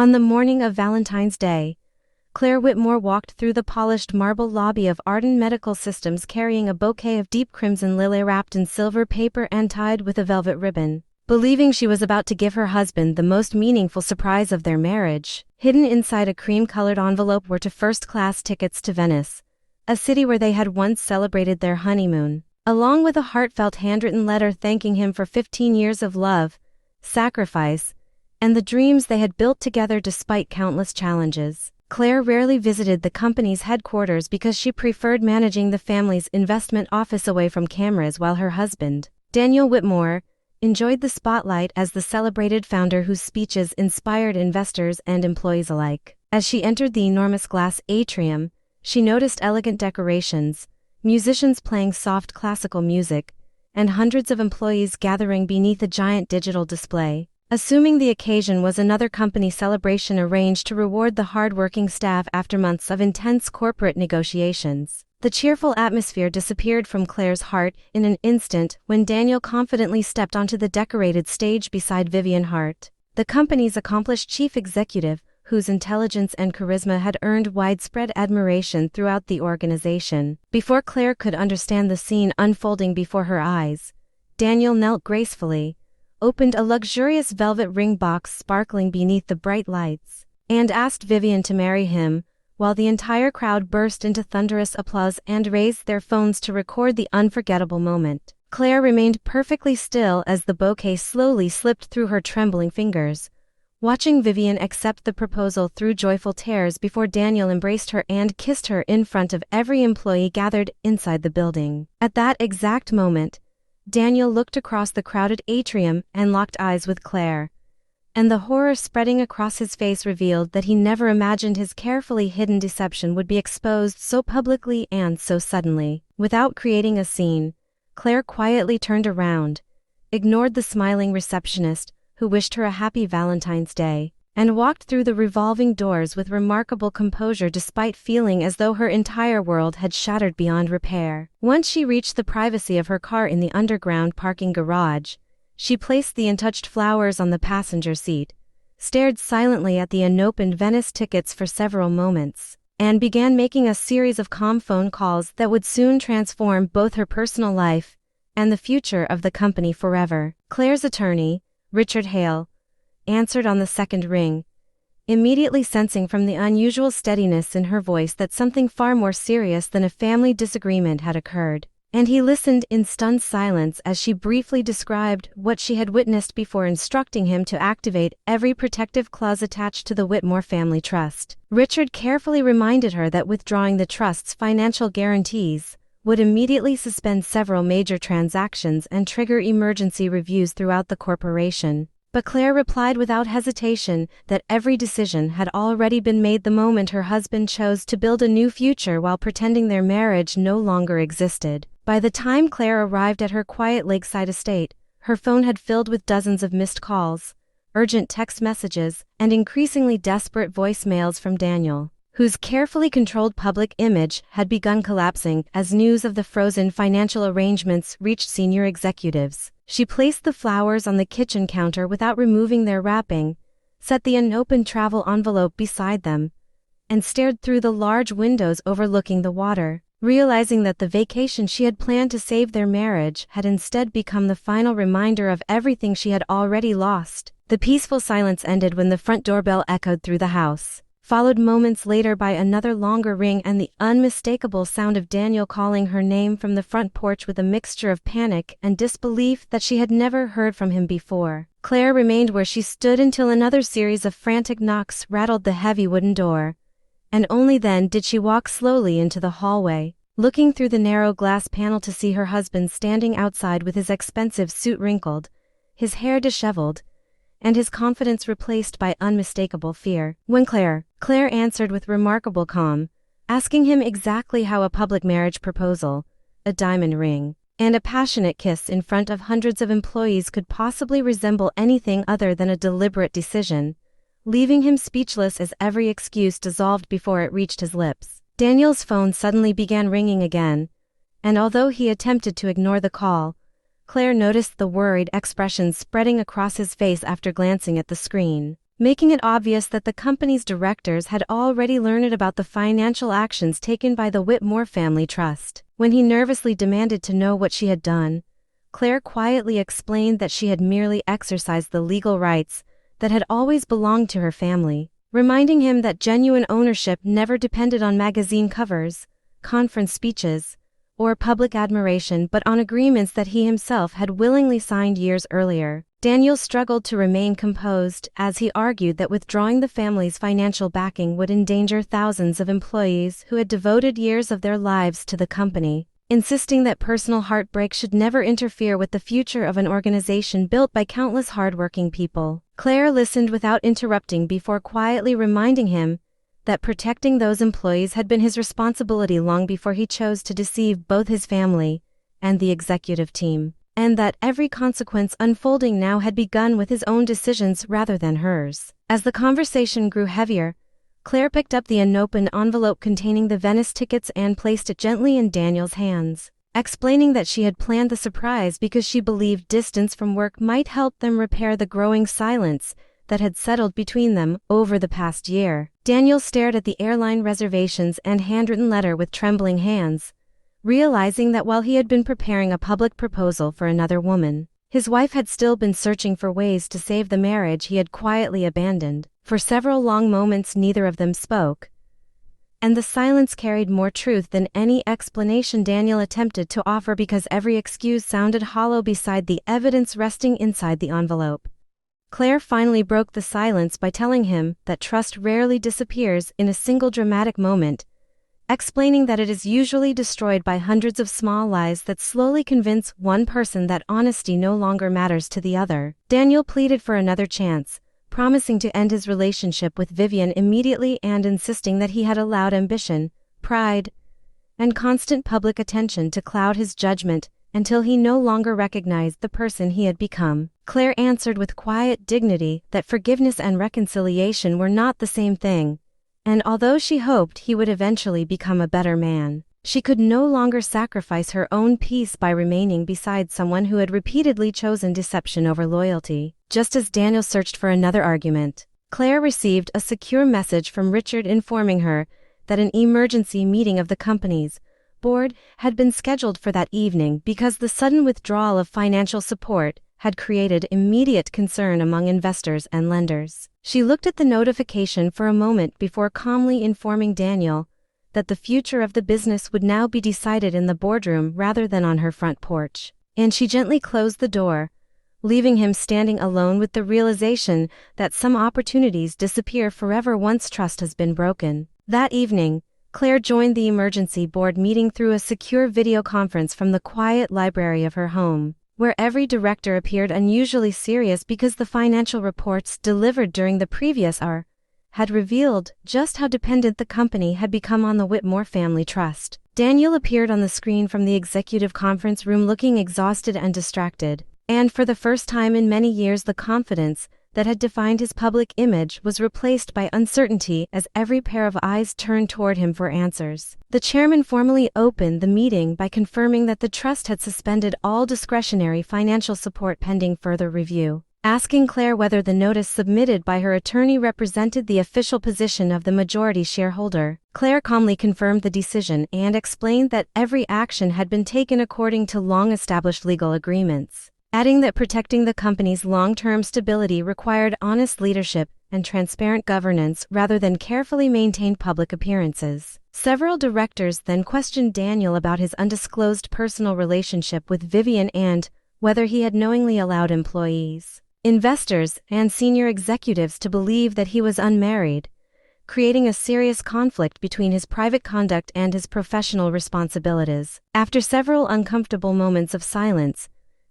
On the morning of Valentine's Day, Claire Whitmore walked through the polished marble lobby of Arden Medical Systems carrying a bouquet of deep crimson lily wrapped in silver paper and tied with a velvet ribbon. Believing she was about to give her husband the most meaningful surprise of their marriage, hidden inside a cream-colored envelope were 2 first-class tickets to Venice, a city where they had once celebrated their honeymoon, along with a heartfelt handwritten letter thanking him for 15 years of love, sacrifice, and the dreams they had built together despite countless challenges. Claire rarely visited the company's headquarters because she preferred managing the family's investment office away from cameras, while her husband, Daniel Whitmore, enjoyed the spotlight as the celebrated founder whose speeches inspired investors and employees alike. As she entered the enormous glass atrium, she noticed elegant decorations, musicians playing soft classical music, and hundreds of employees gathering beneath a giant digital display. Assuming the occasion was another company celebration arranged to reward the hard-working staff after months of intense corporate negotiations, the cheerful atmosphere disappeared from Claire's heart in an instant when Daniel confidently stepped onto the decorated stage beside Vivian Hart, the company's accomplished chief executive, whose intelligence and charisma had earned widespread admiration throughout the organization. Before Claire could understand the scene unfolding before her eyes, Daniel knelt gracefully, opened a luxurious velvet ring box sparkling beneath the bright lights, and asked Vivian to marry him, while the entire crowd burst into thunderous applause and raised their phones to record the unforgettable moment. Claire remained perfectly still as the bouquet slowly slipped through her trembling fingers, watching Vivian accept the proposal through joyful tears before Daniel embraced her and kissed her in front of every employee gathered inside the building. At that exact moment, Daniel looked across the crowded atrium and locked eyes with Claire, and the horror spreading across his face revealed that he never imagined his carefully hidden deception would be exposed so publicly and so suddenly. Without creating a scene, Claire quietly turned around, ignored the smiling receptionist, who wished her a happy Valentine's Day, and walked through the revolving doors with remarkable composure despite feeling as though her entire world had shattered beyond repair. Once she reached the privacy of her car in the underground parking garage, she placed the untouched flowers on the passenger seat, stared silently at the unopened Venice tickets for several moments, and began making a series of calm phone calls that would soon transform both her personal life and the future of the company forever. Claire's attorney, Richard Hale, answered on the second ring, immediately sensing from the unusual steadiness in her voice that something far more serious than a family disagreement had occurred, and he listened in stunned silence as she briefly described what she had witnessed before instructing him to activate every protective clause attached to the Whitmore family trust. Richard carefully reminded her that withdrawing the trust's financial guarantees would immediately suspend several major transactions and trigger emergency reviews throughout the corporation. But Claire replied without hesitation that every decision had already been made the moment her husband chose to build a new future while pretending their marriage no longer existed. By the time Claire arrived at her quiet lakeside estate, her phone had filled with dozens of missed calls, urgent text messages, and increasingly desperate voicemails from Daniel, whose carefully controlled public image had begun collapsing as news of the frozen financial arrangements reached senior executives. She placed the flowers on the kitchen counter without removing their wrapping, set the unopened travel envelope beside them, and stared through the large windows overlooking the water, realizing that the vacation she had planned to save their marriage had instead become the final reminder of everything she had already lost. The peaceful silence ended when the front doorbell echoed through the house, followed moments later by another longer ring and the unmistakable sound of Daniel calling her name from the front porch with a mixture of panic and disbelief that she had never heard from him before. Claire remained where she stood until another series of frantic knocks rattled the heavy wooden door, and only then did she walk slowly into the hallway, looking through the narrow glass panel to see her husband standing outside with his expensive suit wrinkled, his hair disheveled, and his confidence replaced by unmistakable fear. When Claire answered with remarkable calm, asking him exactly how a public marriage proposal, a diamond ring, and a passionate kiss in front of hundreds of employees could possibly resemble anything other than a deliberate decision, leaving him speechless as every excuse dissolved before it reached his lips. Daniel's phone suddenly began ringing again, and although he attempted to ignore the call, Claire noticed the worried expression spreading across his face after glancing at the screen. making it obvious that the company's directors had already learned about the financial actions taken by the Whitmore Family Trust. When he nervously demanded to know what she had done, Claire quietly explained that she had merely exercised the legal rights that had always belonged to her family, reminding him that genuine ownership never depended on magazine covers, conference speeches, or public admiration but on agreements that he himself had willingly signed years earlier. Daniel struggled to remain composed as he argued that withdrawing the family's financial backing would endanger thousands of employees who had devoted years of their lives to the company, insisting that personal heartbreak should never interfere with the future of an organization built by countless hardworking people. Claire listened without interrupting before quietly reminding him that protecting those employees had been his responsibility long before he chose to deceive both his family and the executive team, and that every consequence unfolding now had begun with his own decisions rather than hers. As the conversation grew heavier, Claire picked up the unopened envelope containing the Venice tickets and placed it gently in Daniel's hands, explaining that she had planned the surprise because she believed distance from work might help them repair the growing silence that had settled between them over the past year. Daniel stared at the airline reservations and handwritten letter with trembling hands, realizing that while he had been preparing a public proposal for another woman, his wife had still been searching for ways to save the marriage he had quietly abandoned. For several long moments neither of them spoke, and the silence carried more truth than any explanation Daniel attempted to offer because every excuse sounded hollow beside the evidence resting inside the envelope. Claire finally broke the silence by telling him that trust rarely disappears in a single dramatic moment, explaining that it is usually destroyed by hundreds of small lies that slowly convince one person that honesty no longer matters to the other. Daniel pleaded for another chance, promising to end his relationship with Vivian immediately and insisting that he had allowed ambition, pride, and constant public attention to cloud his judgment until he no longer recognized the person he had become. Claire answered with quiet dignity that forgiveness and reconciliation were not the same thing, and although she hoped he would eventually become a better man, she could no longer sacrifice her own peace by remaining beside someone who had repeatedly chosen deception over loyalty. Just as Daniel searched for another argument, Claire received a secure message from Richard informing her that an emergency meeting of the company's board had been scheduled for that evening because the sudden withdrawal of financial support had created immediate concern among investors and lenders. She looked at the notification for a moment before calmly informing Daniel that the future of the business would now be decided in the boardroom rather than on her front porch. And she gently closed the door, leaving him standing alone with the realization that some opportunities disappear forever once trust has been broken. That evening, Claire joined the emergency board meeting through a secure video conference from the quiet library of her home, where every director appeared unusually serious because the financial reports delivered during the previous hour had revealed just how dependent the company had become on the Whitmore Family Trust. Daniel appeared on the screen from the executive conference room looking exhausted and distracted, and for the first time in many years the confidence that had defined his public image was replaced by uncertainty as every pair of eyes turned toward him for answers. The chairman formally opened the meeting by confirming that the trust had suspended all discretionary financial support pending further review. Asking Claire whether the notice submitted by her attorney represented the official position of the majority shareholder, Claire calmly confirmed the decision and explained that every action had been taken according to long-established legal agreements, adding that protecting the company's long-term stability required honest leadership and transparent governance rather than carefully maintained public appearances. Several directors then questioned Daniel about his undisclosed personal relationship with Vivian and whether he had knowingly allowed employees, investors, and senior executives to believe that he was unmarried, creating a serious conflict between his private conduct and his professional responsibilities. After several uncomfortable moments of silence,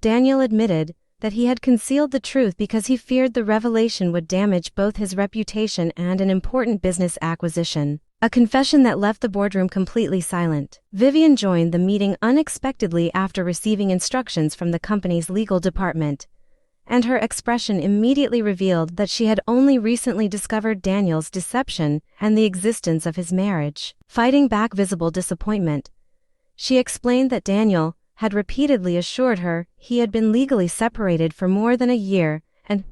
Daniel admitted that he had concealed the truth because he feared the revelation would damage both his reputation and an important business acquisition, a confession that left the boardroom completely silent. Vivian joined the meeting unexpectedly after receiving instructions from the company's legal department, and her expression immediately revealed that she had only recently discovered Daniel's deception and the existence of his marriage. Fighting back visible disappointment, she explained that Daniel had repeatedly assured her he had been legally separated for more than a year and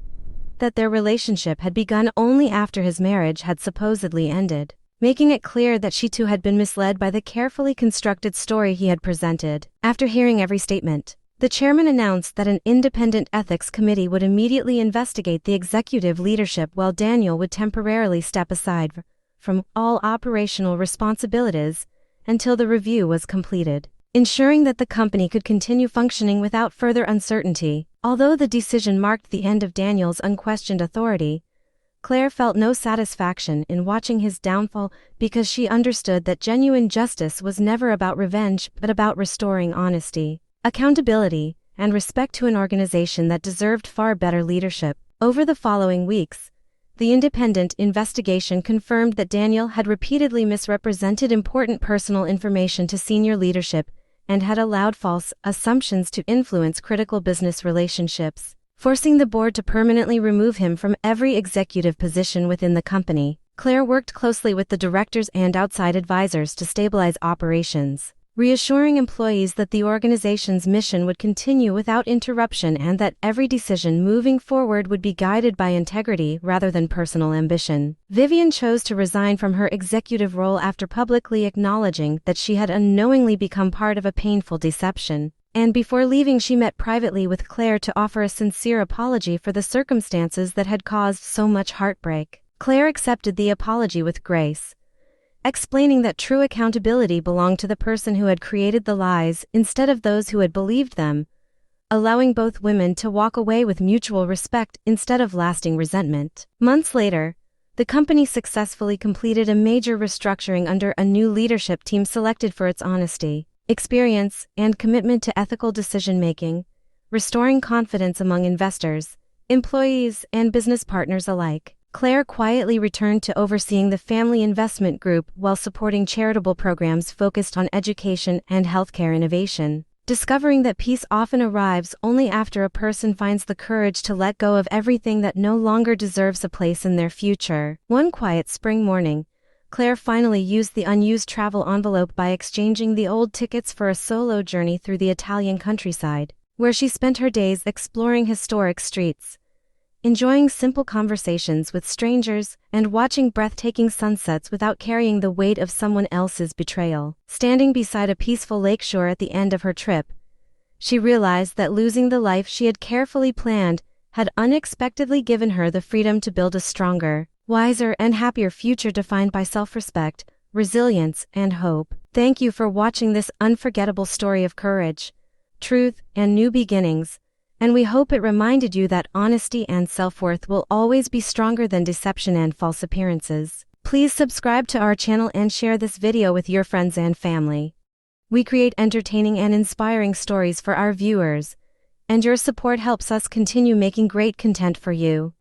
that their relationship had begun only after his marriage had supposedly ended, making it clear that she too had been misled by the carefully constructed story he had presented. After hearing every statement, the chairman announced that an independent ethics committee would immediately investigate the executive leadership while Daniel would temporarily step aside from all operational responsibilities until the review was completed, ensuring that the company could continue functioning without further uncertainty. Although the decision marked the end of Daniel's unquestioned authority, Claire felt no satisfaction in watching his downfall because she understood that genuine justice was never about revenge but about restoring honesty, accountability, and respect to an organization that deserved far better leadership. Over the following weeks, the independent investigation confirmed that Daniel had repeatedly misrepresented important personal information to senior leadership and had allowed false assumptions to influence critical business relationships, forcing the board to permanently remove him from every executive position within the company. Claire worked closely with the directors and outside advisors to stabilize operations, reassuring employees that the organization's mission would continue without interruption and that every decision moving forward would be guided by integrity rather than personal ambition. Vivian chose to resign from her executive role after publicly acknowledging that she had unknowingly become part of a painful deception, and before leaving she met privately with Claire to offer a sincere apology for the circumstances that had caused so much heartbreak. Claire accepted the apology with grace, explaining that true accountability belonged to the person who had created the lies instead of those who had believed them, allowing both women to walk away with mutual respect instead of lasting resentment. Months later, the company successfully completed a major restructuring under a new leadership team selected for its honesty, experience, and commitment to ethical decision-making, restoring confidence among investors, employees, and business partners alike. Claire quietly returned to overseeing the family investment group while supporting charitable programs focused on education and healthcare innovation, discovering that peace often arrives only after a person finds the courage to let go of everything that no longer deserves a place in their future. One quiet spring morning, Claire finally used the unused travel envelope by exchanging the old tickets for a solo journey through the Italian countryside, where she spent her days exploring historic streets, enjoying simple conversations with strangers, and watching breathtaking sunsets without carrying the weight of someone else's betrayal. Standing beside a peaceful lakeshore at the end of her trip, she realized that losing the life she had carefully planned had unexpectedly given her the freedom to build a stronger, wiser, and happier future defined by self-respect, resilience, and hope. Thank you for watching this unforgettable story of courage, truth, and new beginnings, and we hope it reminded you that honesty and self-worth will always be stronger than deception and false appearances. Please subscribe to our channel and share this video with your friends and family. We create entertaining and inspiring stories for our viewers, and your support helps us continue making great content for you.